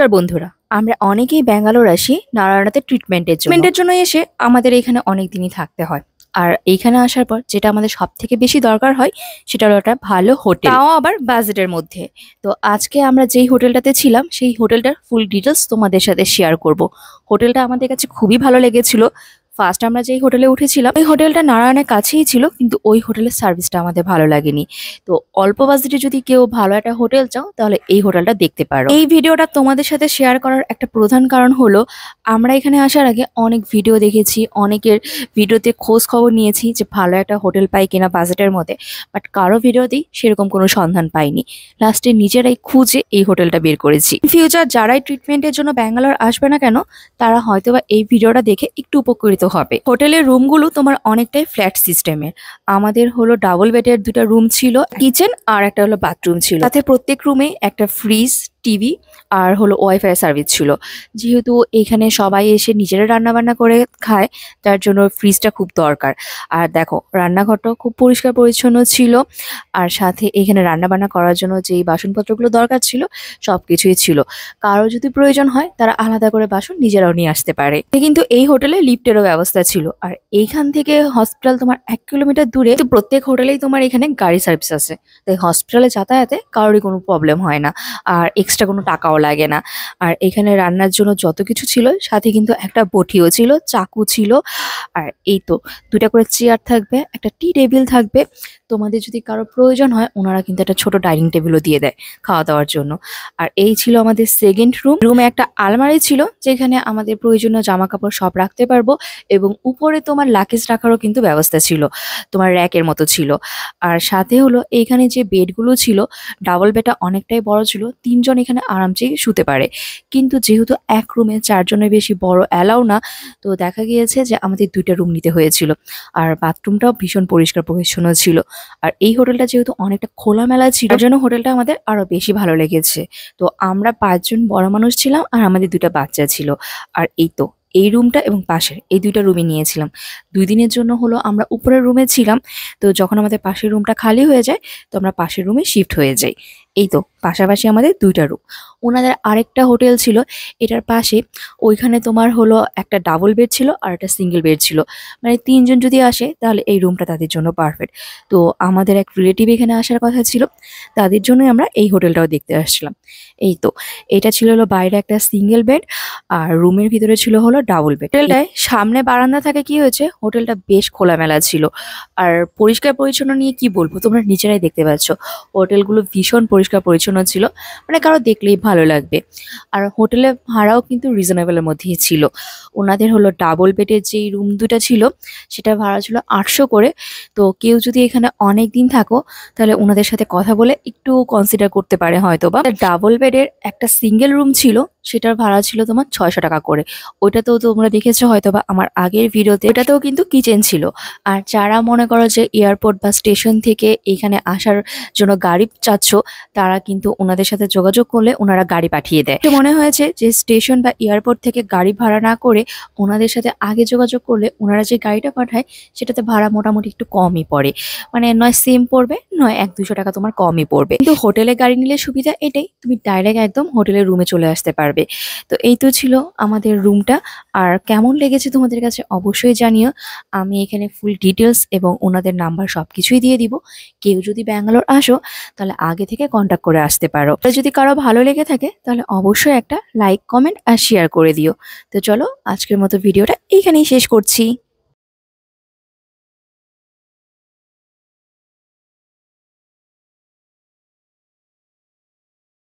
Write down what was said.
নমস্কার বন্ধুরা, আমরা অনেকেই ব্যাঙ্গালোর আসি নারায়ণাতে ট্রিটমেন্টের জন্য এসে আমাদের এখানে অনেক দিনই থাকতে হয়। আর এইখানে আসার পর যেটা আমাদের সব থেকে বেশি দরকার হয় সেটা হলো একটা ভালো হোটেল, তাও আবার বাজেটের মধ্যে। তো আজকে আমরা যেই হোটেলটাতে ছিলাম সেই হোটেলটার ফুল ডিটেলস তোমাদের সাথে শেয়ার করব। হোটেলটা আমাদের কাছে খুবই ভালো লেগেছিল। ফার্স্ট আমরা যেই হোটেলে উঠেছিলাম ওই হোটেলটা নারায়ণের কাছেই ছিল, কিন্তু ওই হোটেলের সার্ভিসটা আমাদের ভালো লাগেনি। তো অল্প বাজেটে যদি কেউ ভালো একটা হোটেল চাও তাহলে এই হোটেলটা দেখতে পারো। এই ভিডিওটা তোমাদের সাথে শেয়ার করার একটা প্রধান কারণ হলো আমরা এখানে আসার আগে অনেক ভিডিও দেখেছি, অনেকের ভিডিওতে খোঁজ খবর নিয়েছি যে ভালো একটা হোটেল পাই কিনা বাজেটের মধ্যে, বাট কারো ভিডিওতেই সেরকম কোনো সন্ধান পাইনি। লাস্টে নিজেরাই খুঁজে এই হোটেলটা বের করেছি। ফিউচার যারাই ট্রিটমেন্টের জন্য ব্যাঙ্গালোর আসবে না কেন তারা হয়তোবা এই ভিডিওটা দেখে একটু উপকৃত হবে। হোটেলের রুমগুলো তোমার অনেকটাই ফ্ল্যাট সিস্টেমের। আমাদের হলো ডাবল বেডের দুটো রুম ছিল, কিচেন আর একটা হলো বাথরুম ছিল। তাতে প্রত্যেক রুমে একটা ফ্রিজ, টিভি আর হলো ওয়াইফাই সার্ভিস ছিল। যেহেতু এখানে সবাই এসে নিজেরা রান্না বান্না করে খায়, তার জন্য ফ্রিজটা খুব দরকার। আর দেখো রান্নাঘরটাও খুব পরিষ্কার পরিচ্ছন্ন ছিল, আর সাথে এখানে রান্না বান্না করার জন্য যেই বাসনপত্রগুলো দরকার ছিল সবকিছুই ছিল। কারো যদি প্রয়োজন হয় তারা আলাদা করে বাসন নিজেরাও নিয়ে আসতে পারে। কিন্তু এই হোটেলে লিফটেরও ব্যবস্থা ছিল। আর এইখান থেকে হসপিটাল তোমার 1 কিলোমিটার দূরে। তো প্রত্যেক হোটেলেই তোমার এখানে গাড়ি সার্ভিস আছে, তাই হসপিটালে যাতায়াতে কারোরই কোনো প্রবলেম হয় না, আর এক্সট্রা কোনো টাকাও লাগে না। আর এখানে রান্নার জন্য যত কিছু ছিল সাথে কিন্তু একটা বটিও ছিল, চাকু ছিল, আর এই তো 2টা করে চেয়ার থাকবে, একটা টি টেবিল থাকবে। তোমাদের যদি কারো প্রয়োজন হয় ওনারা কিন্তু একটা ছোট ডাইনিং টেবিলও দিয়ে দেয় খাওয়া দাওয়ার জন্য। আর এই ছিল আমাদের সেকেন্ড রুম। রুমে একটা আলমারি ছিল যেখানে আমাদের প্রয়োজনীয় জামা কাপড় সব রাখতে পারবো, এবং উপরে তোমার লাকেজ রাখারও কিন্তু ব্যবস্থা ছিল, তোমার র্যাকের মতো ছিল। আর সাথে হলো এইখানে যে বেডগুলো ছিল, ডাবল বেডটা অনেকটাই বড় ছিল, 3জন এখানে আরামসে শুতে পারে। কিন্তু যেহেতু এক রুমে 4জনের বেশি বড় অ্যালাউ না, তো দেখা গিয়েছে যে আমাদের 2টা রুম নিতে হয়েছিল। আর বাথরুমটাও ভীষণ পরিষ্কার পরিচ্ছন্ন ছিল। আর এই হোটেলটা যেহেতু অনেকটা খোলামেলা ছিল তার জন্য হোটেলটা আমাদের আরো বেশি ভালো লেগেছে। তো আমরা 5জন বড় মানুষ ছিলাম আর আমাদের 2টা বাচ্চা ছিল। আর এই তো এই রুমটা এবং পাশের এই 2টা রুমই নিয়েছিলাম। 2 দিনের জন্য হলো আমরা উপরের রুমে ছিলাম। তো যখন আমাদের পাশের রুমটা খালি হয়ে যায় তো আমরা পাশের রুমে শিফট হয়ে যাই। এই তো পাশাপাশি আমাদের 2টা রুম। ওনাদের আরেকটা হোটেল ছিল এটার পাশে, ওইখানে তোমার হলো একটা ডাবল বেড ছিল আর একটা সিঙ্গেল বেড ছিল। মানে 3জন যদি আসে তাহলে এই রুমটা তাদের জন্য পারফেক্ট। তো আমাদের এক রিলেটিভ এখানে আসার কথা ছিল, তাদের জন্যই আমরা এই হোটেলটাও দেখতে আসছিলাম। এই তো এটা ছিল হলো বাইরে একটা সিঙ্গেল বেড, আর রুমের ভিতরে ছিল হলো ডাবল বেড। হোটেলটায় সামনে বারান্দা থাকে কি হয়েছে, হোটেলটা বেশ খোলামেলা ছিল। আর পরিষ্কার পরিচ্ছন্ন নিয়ে কি বলবো, তোমরা নিজেরাই দেখতে পাচ্ছ হোটেলগুলো ভীষণ পরিষ্কার পরিচ্ছন্ন ছিল, মানে কারো দেখলেই ভালো লাগবে। আর হোটেলের ভাড়াও কিন্তু রিজনেবলের মধ্যেই ছিল। ওনাদের হলো ডাবল বেডের যেই রুম 2টা ছিল সেটা ভাড়া ছিল 800 করে। তো কেউ যদি এখানে অনেক দিন থাকো তাহলে ওনাদের সাথে কথা বলে একটু কনসিডার করতে পারে হয়তো বা। ডাবল বেডের একটা সিঙ্গেল রুম ছিল সেটার ভাড়া ছিল তোমার 600 টাকা করে। ওইটাতেও তোমরা দেখেছো হয়তো বা আমার আগের ভিডিওতে, এটাতেও কিন্তু কিচেন ছিল। আর যারা মনে করো যে এয়ারপোর্ট বা স্টেশন থেকে এখানে আসার জন্য গাড়ি চাচ্ছ, তারা কিন্তু ওনাদের সাথে যোগাযোগ করলে ওনারা গাড়ি পাঠিয়ে দেয়। তো মনে হয়েছে যে স্টেশন বা এয়ারপোর্ট থেকে গাড়ি ভাড়া না করে ওনাদের সাথে আগে যোগাযোগ করলে ওনারা যে গাড়িটা পাঠায় সেটাতে ভাড়া মোটামুটি একটু কমই পড়ে, মানে নয় সেম পড়বে নয় 100-200 টাকা তোমার কমই পড়বে। কিন্তু হোটেলে গাড়ি নিলে সুবিধা এটাই, তুমি ডাইরেক্ট একদম হোটেলের রুমে চলে আসতে পারবে। তো এই তো ছিল আমাদের রুমটা। আর কেমন লেগেছে তোমাদের কাছে অবশ্যই জানিও। আমি এখানে ফুল ডিটেলস এবং ওনাদের নাম্বার সবকিছুই দিয়ে দিব। কেউ যদি ব্যাঙ্গালোর আসো তাহলে আগে থেকে কন্ট্যাক্ট করে আসতে পারো। যদি কারো ভালো লেগে থাকে তাহলে অবশ্যই একটা লাইক, কমেন্ট আর শেয়ার করে দিও। তো চলো আজকের মতো ভিডিওটা এইখানেই শেষ করছি।